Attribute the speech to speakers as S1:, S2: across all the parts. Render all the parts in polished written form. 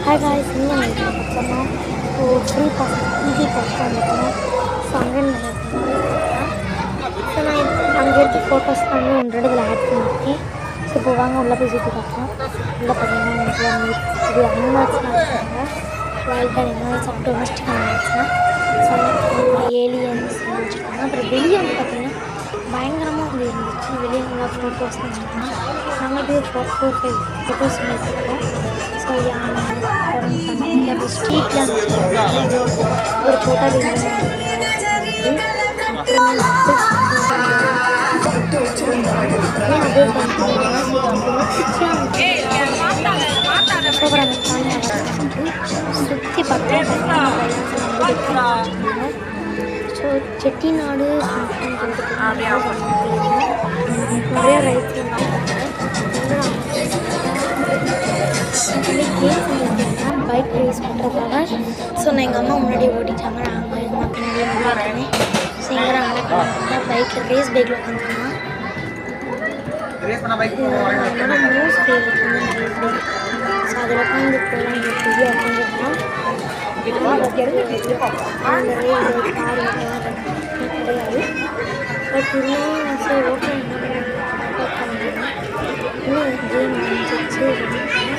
S1: Hi guys, இன்னும் பார்த்தோம்னா free pass TV பார்த்து வந்துருக்கோம். ஸோ அங்கே ஸோ நான் அங்கே இருக்க ஃபோட்டோஸ் வந்து ஒன்று இதில் ஆட் பண்ணியிருக்கேன். ஸோ இப்போ வாங்க உள்ளே போய் சுற்றி பார்க்கலாம். உள்ளே பார்த்தீங்கன்னா இது அனிமல்ஸ்லாம் வச்சுருக்காங்க. வைல்ட் அனிமல்ஸ் அப்புறம் டொமஸ்டிக் அனிமல்ஸ்லாம். ஸோ ஏலியன்ஸ் வச்சுருக்காங்க. அப்புறம் வெளியே வந்து பார்த்தீங்கன்னா பயங்கரமாக வந்து இருந்துச்சு. வெளியே நல்லா ஃபோட்டோஸ் தான் வச்சுருக்காங்க. நாங்கள் ஃபோர் ஃபைவ் ஃபோட்டோஸ் எடுத்துருக்கோம். ஸோ யானை அப்புறம் ஸ்ட்ரீட்டில் ஒரு ஃபோட்டோ சுற்றி பார்த்தா ஸோ செட்டிநாடு நிறைய ரைட்ஸ் பைக் ரேஸ் பண்ணுறதுக்காக. ஸோ நான் எங்கள் அம்மா முன்னாடியே ஓட்டிட்டாங்க, நாங்கள் எங்கள் அம்மா பின்னாடியே ஓட்டினேன். ஸோ எங்கே நாங்கள் பைக்கில் ரேஸ் பைக்கில் உட்காந்துருந்தோம். என்னோட மோஸ்ட் ஃபேவரட் வந்து ரேஸ் பைக். ஸோ அதில் உட்காந்து போகலாம் பெரிய உட்காந்துருக்கோம். அந்த ரேஸ் பைக் கார் கிடையாது. பட் இன்னும் சரி ஓகே இன்னும் கேம் ஆரம்பிச்சிச்சு.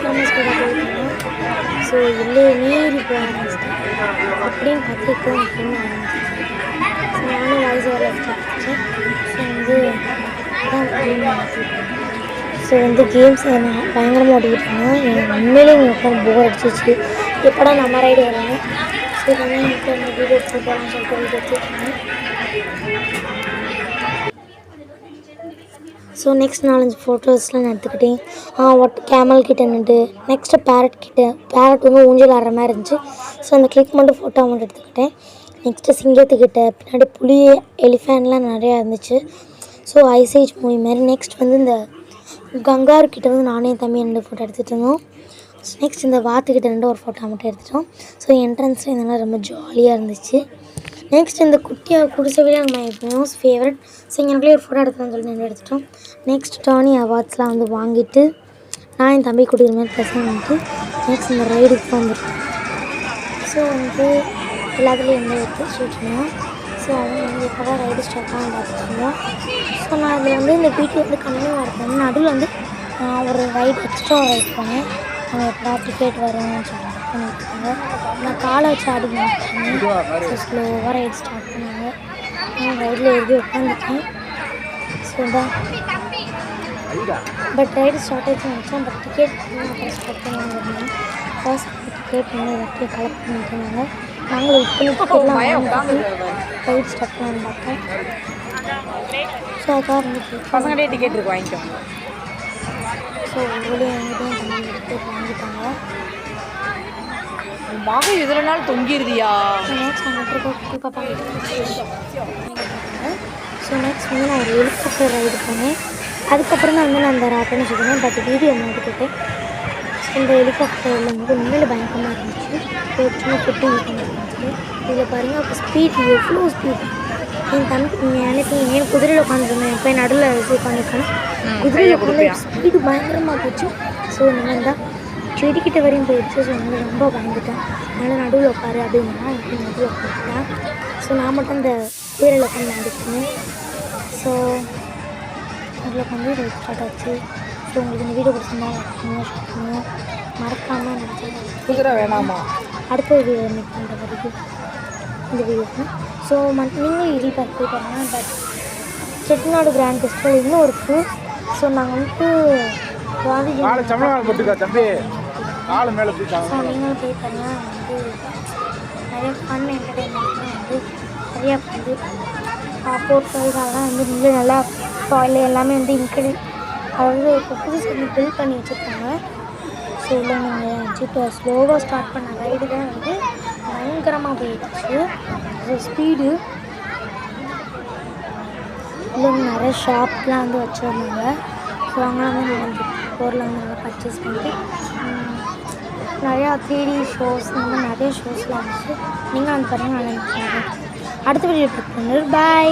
S1: ஃபேமஸ் கூட போயிருக்கோம். ஸோ எல்லையே மீறி போக ஆரம்பிச்சிட்டேன். அப்படின்னு பார்த்துட்டு அப்படின்னு ஆரம்பிச்சிச்சு. ஸோ நானும் வாய்ஸ் ஓவர் வச்சேன். ஸோ வந்து அதான் கேம் ஆரம்பிச்சிருக்கேன். ஸோ வந்து கேம்ஸ் நான் பயங்கரமாக ஓடிக்கிட்டு இருந்தேன். எனக்கு உண்மையிலே எனக்கு போர் அடிச்சிச்சு. எப்படா நம்ம ரைடு வராங்க. ஸோ வந்து எனக்கு அந்த வீடியோ எடுத்து போகலான்னு சொல்லிட்டு வீடியோ எடுத்துருக்கேன். ஸோ நெக்ஸ்ட் 4-5 ஃபோட்டோஸ்லாம் நான் எடுத்துக்கிட்டேன். கேமல் கிட்ட நின்று நெக்ஸ்ட்டு பேரட் வந்து ஊஞ்சல் ஆடுற மாதிரி இருந்துச்சு. ஸோ அந்த கிளிக் மட்டும் ஃபோட்டோ மட்டும் எடுத்துக்கிட்டேன். நெக்ஸ்ட்டு சிங்கத்துக்கிட்ட பின்னாடி புளி எலிஃபேண்ட்லாம் நிறையா இருந்துச்சு. ஸோ ஐசேஜ் மூவி மாதிரி. நெக்ஸ்ட் வந்து இந்த கங்காருக்கிட்ட வந்து நானே தம்பி 2 ஃபோட்டோ எடுத்துகிட்டு இருந்தோம். நெக்ஸ்ட் இந்த வாத்துக்கிட்ட 2 ஒரு ஃபோட்டோ மட்டும் எடுத்துட்டோம். ஸோ என்ட்ரன்ஸில் இதெல்லாம் ரொம்ப ஜாலியாக இருந்துச்சு. நெக்ஸ்ட் இந்த குட்டியாக குடிசைவிலே மை மோஸ்ட் ஃபேவரட். ஸோ எனக்குள்ளே ஒரு ஃபோட்டோ எடுக்கலாம்னு சொல்லி நான் எடுத்துட்டோம். நெக்ஸ்ட் டோனி அவார்ட்ஸ்லாம் வந்து வாங்கிட்டு நான் என் தம்பி குடிக்கிற மாதிரி ப்ரெசன்ட் பண்ணிட்டு நெக்ஸ்ட் இந்த ரைடுக்கு வந்துருக்கேன். ஸோ வந்து எல்லாத்துலேயும் என்ன எடுத்து வச்சுருந்தோம். ஸோ அவங்க வந்து எப்போ ரைடு ஸ்டார்ட் பண்ணி பார்த்துருந்தோம். ஸோ நான் அதில் வந்து இந்த வீட்டில் வந்து கம்மியாக இருக்கேன். நடுவில் வந்து ஒரு ரைடு எக்ஸ்ட்ரா ரைட் போனேன். அவங்க எப்படா டிக்கெட் வரும்னு சொல்லி பண்ணியிருக்காங்க. நான் காலை வச்சு ஆடிக்கிட்டேன். ஸோ ஸ்லோவாக ரைடு ஸ்டார்ட் பண்ணாங்க. நான் ரைடில் எழுதி உட்காந்துட்டேன். ஸோ தான் பட் ரைடு ஸ்டார்ட் ஆகிடுச்சு நினச்சேன். பட் டிக்கெட் ஸ்டார்ட் பண்ணுவாங்க. ஃபர்ஸ்ட் டிக்கெட் வந்து எல்லாத்தையும் கலெக்ட் பண்ணிட்டுருந்தாங்க. நாங்களும் டிக்கெட்லாம் ரைடு ஸ்டார்ட் பண்ணலான்னு பார்த்தோம். ஸோ அதுக்காக இருந்துச்சு
S2: பசங்களே டிக்கெட் இருக்கு வாங்கிக்கோங்க.
S1: ஸோ வெளியே எங்கிட்டையும் தம்பி டிக்கெட் வாங்கிட்டாங்க.
S2: மகை இதில் நாள் தொங்கிடுதியா.
S1: நெக்ஸ்ட் அங்கே பாப்பா. ஸோ நெக்ஸ்ட் வந்து நான் ஒரு ஹெலிகாப்டர் ரைடு போனேன். அதுக்கப்புறம் தான் வந்து நான் அந்த ராட்டன்னு சொல்லுவேன். பட் வீடியோ மாட்டிக்கிட்டேன். ஸோ இந்த ஹெலிகாப்டரில் வந்து உண்மையில பயங்கரமாக இருந்துச்சு. சும்மா குட்டி இருந்துச்சு. இதில் பாருங்கள் அப்போ ஸ்பீட் எவ்வளோ ஸ்பீட். என் தம்பி எனக்கு என் குதிரையில் உட்காந்துருந்தேன். இப்போ நடுவில் உட்காந்துருக்கேன். குதிரையில் உட்காந்து ஸ்பீடு பயங்கரமாக போச்சு. ஸோ இந்த மாதிரி தான் செடிக்கிட்ட வரையும் போயிடுச்சு. ஸோ வந்து ரொம்ப பயந்துட்டேன். அதனால் நடுவில் உட்காரு அப்படின்னா எனக்கு நடுவில் உட்காந்துட்டேன். ஸோ நான் மட்டும் இந்த குதிரையில் உட்காந்து நடந்துக்கிட்டேன். ஸோ அதில் உட்காந்து ரைட் ஸ்டார்ட் ஆச்சு. ஸோ உங்களுக்கு இந்த வீடியோ பிடிச்சிருந்தா ஷேர் பண்ணுவோம். மறக்காமல் நினச்சேன்
S2: குதிரை வேணாமா
S1: அடுத்த வீடியோ மேக் பண்ணுற வரைக்கும் இந்த வீடியோ. ஸோ நீங்களும் இதில் பார்த்து பாருங்க. பட் செட்டிநாடு கிராண்ட் ஃபெஸ்டிவல் இன்னும் இருக்குது. ஸோ நாங்கள் வந்துட்டு ஸோ நீங்களும் போய் பாருங்கள். வந்து நிறைய ஃபன் என்டர்டெயின்மெண்ட்லாம் வந்து நிறையா வந்து போர்ட்டல்கள்லாம் வந்து இன்னும் நல்லா டாய்லெட் எல்லாமே வந்து அதாவது இப்போ புதுசு வந்து பில்ட் பண்ணி வச்சுருக்காங்க. ஸோ இல்லை நீங்கள் இப்போ ஸ்லோவாக ஸ்டார்ட் பண்ண ரைடு தான் வந்து பயங்கரமாக போயிடுச்சு. ஸோ ஸ்பீடு இல்லை நிறைய ஷாப்லாம் வந்து வச்சுருந்தாங்க. ஸோ அவங்களாம் வந்து நல்லா பொருளை வந்து நல்லா பர்ச்சேஸ் பண்ணிட்டு நிறையா 3D ஷோஸ் இந்த மாதிரி நிறைய ஷோஸ்லாம் இருந்துச்சு. நீங்கள் வந்து பாருங்கள் நல்லா அடுத்த வீடியோ பார்த்து பாய்.